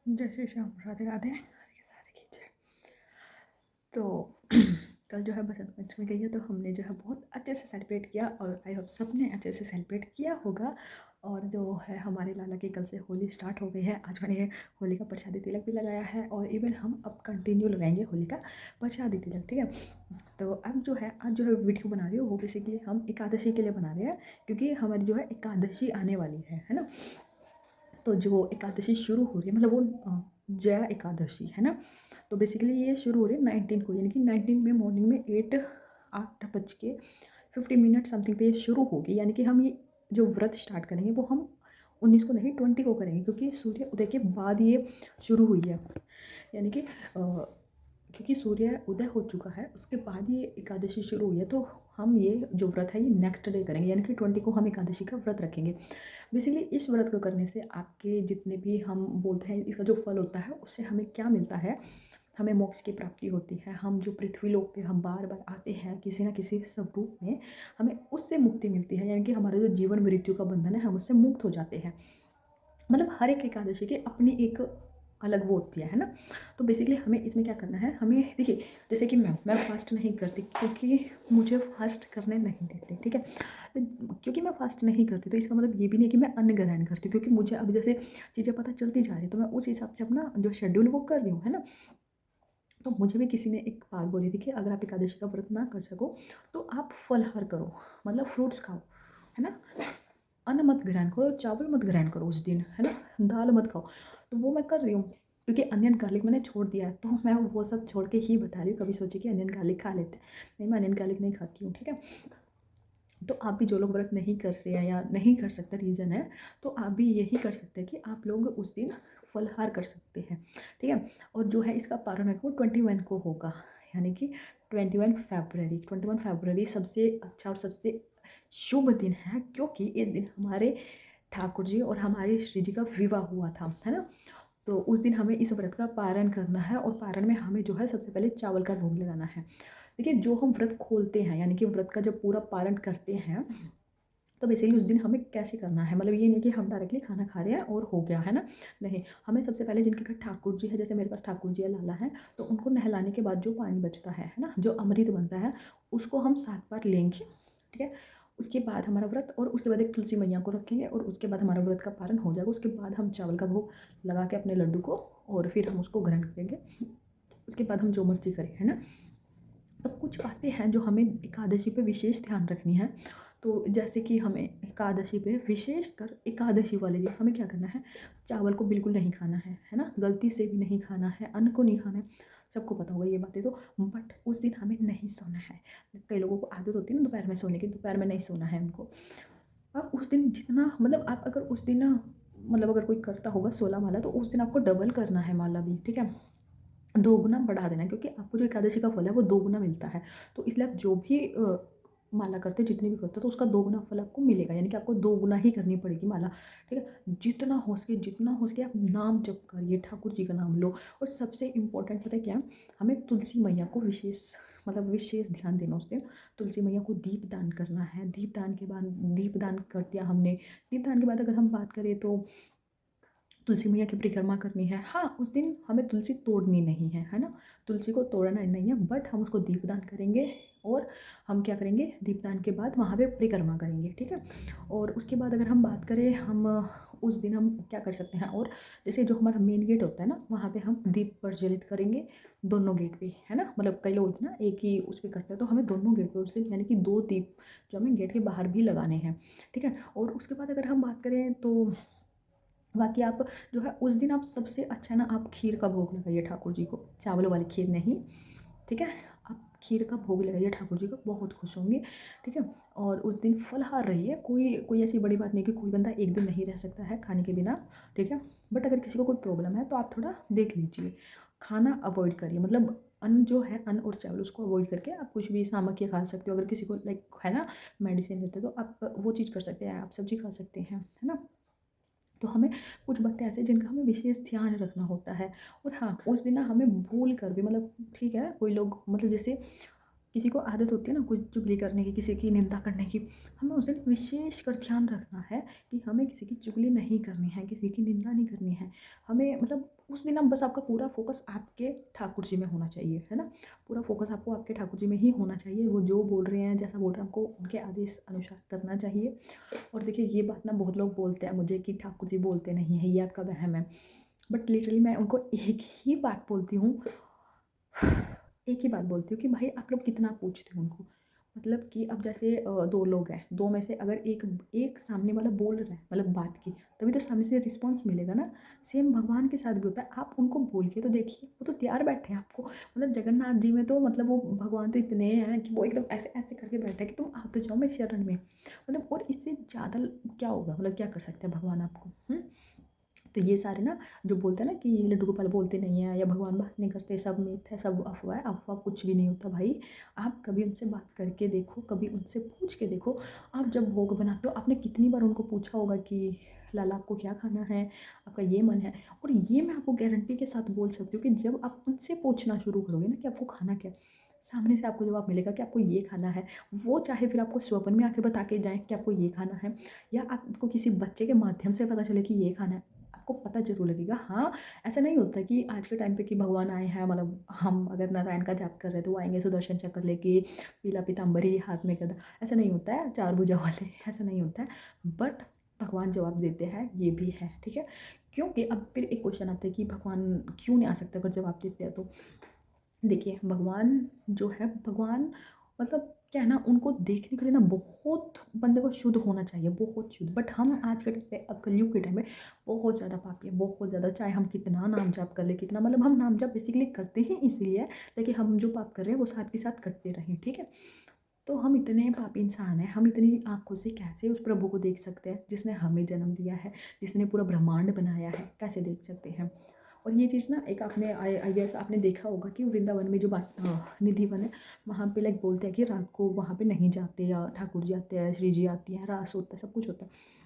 जय श्री श्याम, राधे राधे। हरे सारे कीजिए। तो कल जो है बसंत पंचमी गई है, तो हमने जो है बहुत अच्छे से सेलिब्रेट किया और आई होप सबने अच्छे से सेलिब्रेट किया होगा। और जो है हमारे लाला की कल से होली स्टार्ट हो गई है। आज मैंने होली का प्रसादी तिलक भी लगाया है और इवन हम अब कंटिन्यू लगाएंगे होली का प्रसादी तिलक, ठीक है। तो अब जो है आज जो है वीडियो बना रही हूँ वो बेसिकली हम एकादशी के लिए बना रहे हैं, क्योंकि हमारी जो है एकादशी आने वाली है ना। तो जो एकादशी शुरू हो रही है मतलब वो जया एकादशी है ना। तो बेसिकली ये शुरू हो रही है 19 को, यानी कि 19 में मॉर्निंग में 8:50 समथिंग पे ये शुरू होगी। यानी कि हम ये जो व्रत स्टार्ट करेंगे वो हम 19 को नहीं 20 को करेंगे, क्योंकि सूर्य उदय के बाद ये शुरू हुई है। यानी कि क्योंकि सूर्य उदय हो चुका है उसके बाद ये एकादशी शुरू हुई है, तो हम ये जो व्रत है ये नेक्स्ट डे करेंगे, यानी कि 20 को हम एकादशी का व्रत रखेंगे। बेसिकली इस व्रत को करने से आपके जितने भी हम बोलते हैं इसका जो फल होता है उससे हमें क्या मिलता है, हमें मोक्ष की प्राप्ति होती है। हम जो पृथ्वी लोक पे हम बार बार आते हैं किसी ना किसी स्वरूप में, हमें उससे मुक्ति मिलती है। यानी कि हमारा जो जीवन मृत्यु का बंधन है हम उससे मुक्त हो जाते हैं। मतलब हर एक एकादशी की अपनी एक अलग वो होती है ना। तो बेसिकली हमें इसमें क्या करना है, हमें देखिए जैसे कि मैं फास्ट नहीं करती क्योंकि मुझे फास्ट करने नहीं देते, ठीक है। तो क्योंकि मैं फास्ट नहीं करती तो इसका मतलब ये भी नहीं है कि मैं अन्न ग्रहण करती, क्योंकि मुझे अब जैसे चीज़ें पता चलती जा रही है तो मैं उस हिसाब से अपना जो शेड्यूल वो कर रही हूँ, है ना। तो मुझे भी किसी ने एक बात बोली थी कि अगर आप एकादशी का व्रत ना कर सको तो आप फलाहार करो, मतलब फ्रूट्स खाओ, है ना। अन्न मत ग्रहण करो, चावल मत ग्रहण करो उस दिन, है ना। दाल मत खाओ। तो वो मैं कर रही हूँ, क्योंकि अनियन गार्लिक मैंने छोड़ दिया है, तो मैं वो सब छोड़ के ही बता रही हूँ। कभी सोची कि अनियन गार्लिक खा लेते, नहीं मैं अनियन गार्लिक नहीं खाती हूँ, ठीक है। तो आप भी जो लोग व्रत नहीं कर रहे हैं या नहीं कर सकते रीज़न है, तो आप भी यही कर सकते हैं कि आप लोग उस दिन फलाहार कर सकते हैं, ठीक है। और जो है इसका पारण है वो 21 को होगा, यानी कि 21 फरवरी सबसे अच्छा और सबसे शुभ दिन है, क्योंकि इस दिन हमारे ठाकुर जी और हमारे श्री जी का विवाह हुआ था, है ना। तो उस दिन हमें इस व्रत का पारण करना है और पारण में हमें जो है सबसे पहले चावल का भोग लगाना है। देखिए जो हम व्रत खोलते हैं यानी कि व्रत का जब पूरा पारण करते हैं तो बेसिकली उस दिन हमें कैसे करना है, मतलब ये नहीं कि हम डायरेक्टली खाना खा रहे हैं और हो गया, है ना। नहीं, हमें सबसे पहले जिनके घर ठाकुर जी है, जैसे मेरे पास ठाकुर जी है, लाला है, तो उनको नहलाने के बाद जो पानी बचता है ना, जो अमृत बनता है उसको हम 7 बार लेंगे, ठीक है। उसके बाद हमारा व्रत, और उसके बाद एक तुलसी मैया को रखेंगे और उसके बाद हमारा व्रत का पारण हो जाएगा। उसके बाद हम चावल का भोग लगा के अपने लड्डू को, और फिर हम उसको ग्रहण करेंगे। उसके बाद हम जो मर्जी करें, है ना। तो कुछ बातें हैं जो हमें एकादशी पे विशेष ध्यान रखनी है। तो जैसे कि हमें एकादशी पे विशेषकर एकादशी वाले दिन हमें क्या करना है, चावल को बिल्कुल नहीं खाना है ना, गलती से भी नहीं खाना है, अन्न को नहीं खाना है। सबको पता होगा ये बातें तो। बट उस दिन हमें नहीं सोना है। कई लोगों को आदत होती है ना दोपहर में सोने की, दोपहर में नहीं सोना है उनको। अब उस दिन जितना मतलब आप अगर उस दिन ना, मतलब अगर कोई करता होगा 16 माला तो उस दिन आपको डबल करना है माला भी, ठीक है। दोगुना बढ़ा देना है, क्योंकि आपको जो एकादशी का फल है वो दोगुना मिलता है। तो इसलिए आप जो भी माला करते जितनी भी करते हो तो उसका दोगुना फल आपको मिलेगा, यानी कि आपको दोगुना ही करनी पड़ेगी माला, ठीक है। जितना हो सके आप नाम जप करिए, ठाकुर जी का नाम लो। और सबसे इम्पोर्टेंट पता है क्या, हमें तुलसी मैया को विशेष ध्यान देना उस दिन। तुलसी मैया को दीप दान करना है। दीप दान कर दिया हमने। दीप दान के बाद अगर हम बात करें तो तुलसी मैया की परिक्रमा करनी है। हाँ, उस दिन हमें तुलसी तोड़नी नहीं है ना। तुलसी को तोड़ना नहीं है, बट हम उसको दीपदान करेंगे। और हम क्या करेंगे, दीपदान के बाद वहाँ पे परिक्रमा करेंगे, ठीक है। और उसके बाद अगर हम बात करें, हम उस दिन हम क्या कर सकते हैं, और जैसे जो हमारा मेन गेट होता है ना वहाँ पे हम दीप प्रज्वलित करेंगे, दोनों गेट पे, है ना। मतलब कई लोग ना एक ही उस पर करते हैं, तो हमें दोनों गेट पे उस दिन यानी कि 2 दीप जो हमें गेट के बाहर भी लगाने हैं, ठीक है। और उसके बाद अगर हम बात करें तो बाकी आप जो है उस दिन आप सबसे अच्छा ना आप खीर का भोग लगाइए ठाकुर जी को, चावल वाली खीर नहीं, ठीक है। आप खीर का भोग लगाइए ठाकुर जी को, बहुत खुश होंगे, ठीक है। और उस दिन फलाहार रहिए, कोई कोई ऐसी बड़ी बात नहीं कि कोई बंदा एक दिन नहीं रह सकता है खाने के बिना, ठीक है। बट अगर किसी को कोई प्रॉब्लम है तो आप थोड़ा देख लीजिए, खाना अवॉइड करिए। मतलब अन्न जो है, अन्न और चावल उसको अवॉइड करके आप कुछ भी सामग्री खा सकते हो। अगर किसी को लाइक है ना मेडिसिन लेते हो तो आप वो चीज़ कर सकते हैं, आप सब्जी खा सकते हैं, है ना। तो हमें कुछ बातें ऐसे जिनका हमें विशेष ध्यान रखना होता है। और हाँ, उस दिन ना हमें भूल कर भी मतलब ठीक है, कोई लोग मतलब जैसे किसी को आदत होती है ना कुछ चुगली करने की, किसी की निंदा करने की, हमें उस दिन विशेष कर ध्यान रखना है कि हमें किसी की चुगली नहीं करनी है, किसी की निंदा नहीं करनी है। हमें मतलब उस दिन हम बस आपका पूरा फ़ोकस आपके ठाकुर जी में होना चाहिए, है ना? पूरा फ़ोकस आपको आपके ठाकुर जी में ही होना चाहिए। वो जो बोल रहे हैं, जैसा बोल रहे हैं, हमको उनके आदेश अनुसार करना चाहिए। और देखिए ये बात ना बहुत लोग बोलते हैं मुझे कि ठाकुर जी बोलते नहीं हैं, ये आपका वहम है। बट लिटरली मैं उनको एक ही बात बोलती हूँ, एक ही बात बोलती हूँ कि भाई आप लोग कितना पूछते हो उनको। मतलब कि अब जैसे दो लोग हैं, दो में से अगर एक एक सामने वाला बोल रहा है मतलब बात की, तभी तो सामने से रिस्पॉन्स मिलेगा ना। सेम भगवान के साथ भी होता है। आप उनको बोल के तो देखिए, वो तो तैयार बैठे हैं आपको। मतलब जगन्नाथ जी में तो मतलब वो भगवान तो इतने हैं कि वो एकदम ऐसे ऐसे करके बैठे हैं कि तुम आ तो जाओ मेरे शरण में। मतलब और इससे ज़्यादा क्या होगा, मतलब क्या कर सकते हैं भगवान आपको। तो ये सारे ना जो बोलते हैं ना कि लड्डू गोपाल बोलते नहीं हैं या भगवान बात नहीं करते, सब मिथ है, सब अफवाह है। अफवाह कुछ भी नहीं होता भाई। आप कभी उनसे बात करके देखो, कभी उनसे पूछ के देखो। आप जब भोग बनाते हो, आपने कितनी बार उनको पूछा होगा कि लाला आपको क्या खाना है, आपका ये मन है। और ये मैं आपको गारंटी के साथ बोल सकती हूँ कि जब आप उनसे पूछना शुरू करोगे ना कि आपको खाना क्या है, सामने से आपको जवाब मिलेगा कि आपको ये खाना है। वो चाहे फिर आपको स्वप्न में आके बता के जाए कि आपको ये खाना है, या आपको किसी बच्चे के माध्यम से पता चले कि ये खाना है, आपको पता ज़रूर लगेगा। हाँ, ऐसा नहीं होता कि आज के टाइम पे कि भगवान आए हैं, मतलब हम अगर नारायण का जाप कर रहे हैं तो वो आएँगे सुदर्शन चक्र लेके, पीला पीताम्बरी हाथ में गदा। ऐसा नहीं होता है, चार भुजा वाले ऐसा नहीं होता है। बट भगवान जवाब देते हैं, ये भी है, ठीक है? क्योंकि अब फिर एक क्वेश्चन आता है कि भगवान क्यों नहीं आ सकते अगर जवाब देते हैं तो? देखिए भगवान जो है, भगवान मतलब क्या है ना, उनको देखने के लिए ना बहुत बंदे को शुद्ध होना चाहिए, बहुत शुद्ध। बट हम आज के टाइम पे कलयुग के टाइम में बहुत ज़्यादा पापी है, बहुत ज़्यादा। चाहे हम कितना नाम जाप कर ले, कितना मतलब हम नाम जाप बेसिकली करते ही इसलिए है ताकि हम जो पाप कर रहे हैं वो साथ के साथ करते रहें, ठीक है? तो हम इतने पापी इंसान हैं, हम इतनी आँखों से कैसे उस प्रभु को देख सकते हैं जिसने हमें जन्म दिया है, जिसने पूरा ब्रह्मांड बनाया है, कैसे देख सकते हैं? और ये चीज़ ना एक आपने आई गेस आपने देखा होगा कि वृंदावन में जो बात निधि वन है, वहाँ पे लाइक बोलते हैं कि रात को वहाँ पे नहीं जाते, या ठाकुर जी आते हैं, श्री जी आती हैं, रास होता है, सब कुछ होता है।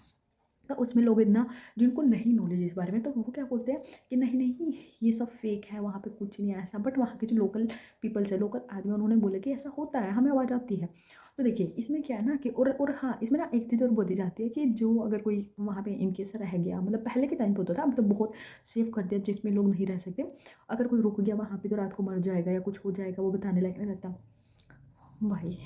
तो उसमें लोग इतना जिनको नहीं नॉलेज इस बारे में, तो वो क्या बोलते हैं कि नहीं नहीं ये सब फेक है, वहाँ पे कुछ नहीं है ऐसा। बट वहाँ के जो लोकल पीपल्स है, लोकल आदमी, उन्होंने बोला कि ऐसा होता है, हमें आवाज़ आती है। तो देखिए इसमें क्या है ना कि और हाँ, इसमें ना एक चीज़ और बोली जाती है कि जो अगर कोई वहाँ पे इनकेस रह गया, मतलब पहले के टाइम पे होता था, अब तो बहुत सेव कर दिया जिसमें लोग नहीं रह सकते। अगर कोई रुक गया वहाँ पे तो रात को मर जाएगा या कुछ हो जाएगा, वो बताने लायक नहीं रहता भाई।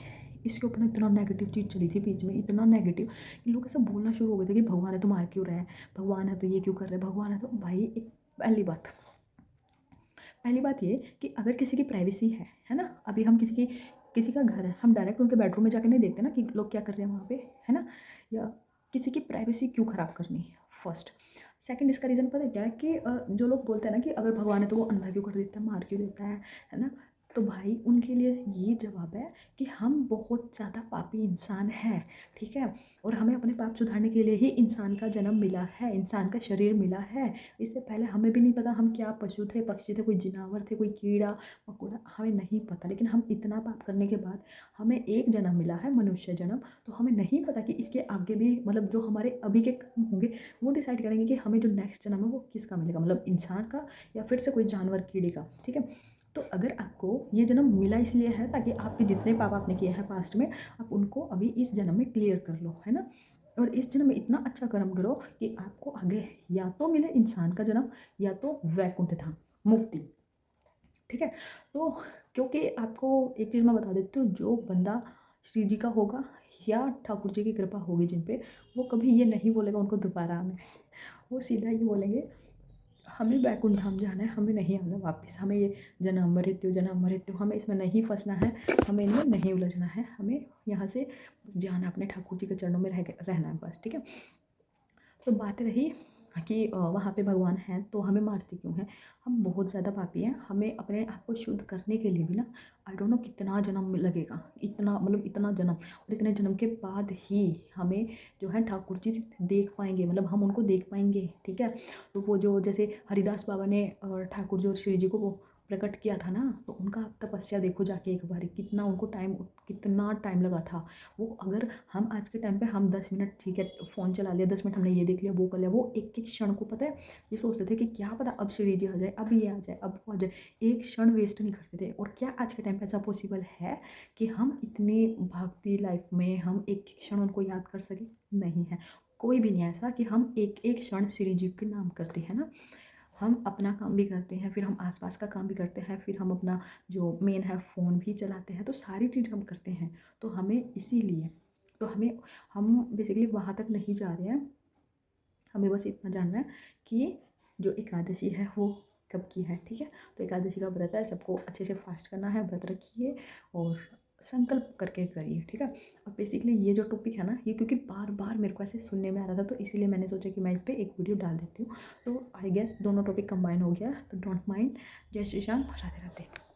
इसके ऊपर ना इतना नेगेटिव चीज़ चली थी बीच में, इतना नेगेटिव कि लोग ऐसा बोलना शुरू हो गए थे कि भगवान है तो मार क्यों रहा है, भगवान है तो ये क्यों कर रहे हैं, भगवान है तो भाई एक पहली बात ये कि अगर किसी की प्राइवेसी है ना, अभी हम किसी का घर है, हम डायरेक्ट उनके बेडरूम में जाके नहीं देखते ना कि लोग क्या कर रहे हैं वहाँ पे, है ना? या किसी की प्राइवेसी क्यों ख़राब करनी है, फर्स्ट। सेकंड इसका रीज़न पता है क्या है कि जो लोग बोलते हैं ना कि अगर भगवान है तो वो अंधा क्यों कर देता है, मार क्यों देता है ना? तो भाई उनके लिए ये जवाब है कि हम बहुत ज़्यादा पापी इंसान हैं, ठीक है? और हमें अपने पाप सुधारने के लिए ही इंसान का जन्म मिला है, इंसान का शरीर मिला है। इससे पहले हमें भी नहीं पता हम क्या पशु थे, पक्षी थे, कोई जानवर थे, कोई कीड़ा मकोड़ा, हमें नहीं पता। लेकिन हम इतना पाप करने के बाद हमें एक जन्म मिला है, मनुष्य जन्म। तो हमें नहीं पता कि इसके आगे भी मतलब जो हमारे अभी के कर्म होंगे वो डिसाइड करेंगे कि हमें जो नेक्स्ट जन्म है वो किसका मिलेगा, मतलब इंसान का या फिर से कोई जानवर कीड़े का, ठीक है? तो अगर आपको ये जन्म मिला इसलिए है ताकि आपके जितने पाप आपने किए हैं पास्ट में, आप उनको अभी इस जन्म में क्लियर कर लो, है ना? और इस जन्म में इतना अच्छा कर्म करो कि आपको आगे या तो मिले इंसान का जन्म या तो वैकुंठ धाम, मुक्ति, ठीक है? तो क्योंकि आपको एक चीज़ मैं बता देती हूँ, जो बंदा श्री जी का होगा या ठाकुर जी की कृपा होगी जिन पे, वो कभी ये नहीं बोलेगा उनको दोबारा आना है। वो सीधा ये बोलेंगे हमें बैकुंठ धाम जाना है, हमें नहीं आना वापस, हमें ये जन्म मृत्यु हमें इसमें नहीं फंसना है, हमें इनमें नहीं उलझना है, हमें यहाँ से बस जाना है, अपने ठाकुर जी के चरणों में रहना है बस, ठीक है? तो बात रही कि वहाँ पे भगवान हैं तो हमें मारते क्यों हैं? हम बहुत ज़्यादा पापी हैं, हमें अपने आप को शुद्ध करने के लिए भी ना आई डोंट नो कितना जन्म लगेगा, इतना मतलब इतना जन्म, और इतने जन्म के बाद ही हमें जो है ठाकुर जी देख पाएंगे, मतलब हम उनको देख पाएंगे, ठीक है? तो वो जो जैसे हरिदास बाबा ने ठाकुर जी और श्री जी को वो प्रकट किया था ना, तो उनका तपस्या देखो जाके एक बार, कितना टाइम लगा था। वो अगर हम आज के टाइम पे हम 10 मिनट ठीक है फ़ोन चला लिया, 10 मिनट हमने ये देख लिया वो कर लिया, वो एक एक क्षण को पता है ये सोचते थे कि क्या पता अब श्री जी आ जाए, अब ये आ जाए, अब वो आ जाए, एक क्षण वेस्ट नहीं करते थे। और क्या आज के टाइम पे ऐसा पॉसिबल है कि हम इतनी भागती लाइफ में हम एक एक क्षण उनको याद कर सकें? नहीं है, कोई भी नहीं है ऐसा कि हम एक एक क्षण श्री जी के नाम करते हैं ना। हम अपना काम भी करते हैं, फिर हम आसपास का काम भी करते हैं, फिर हम अपना जो मेन है फ़ोन भी चलाते हैं, तो सारी चीज़ हम करते हैं। तो हमें इसीलिए, तो हम बेसिकली वहाँ तक नहीं जा रहे हैं, हमें बस इतना जानना है कि जो एकादशी है वो कब की है, ठीक है। तो एकादशी का व्रत है, सबको अच्छे से फास्ट करना है, व्रत रखिए और संकल्प करके करिए, ठीक है। और बेसिकली ये जो टॉपिक है ना, ये क्योंकि बार बार मेरे को ऐसे सुनने में आ रहा था, तो इसीलिए मैंने सोचा कि मैं इस पर एक वीडियो डाल देती हूँ। तो आई गेस दोनों टॉपिक कंबाइन हो गया, तो डोंट माइंड। जय श्री राम, राधे राधे।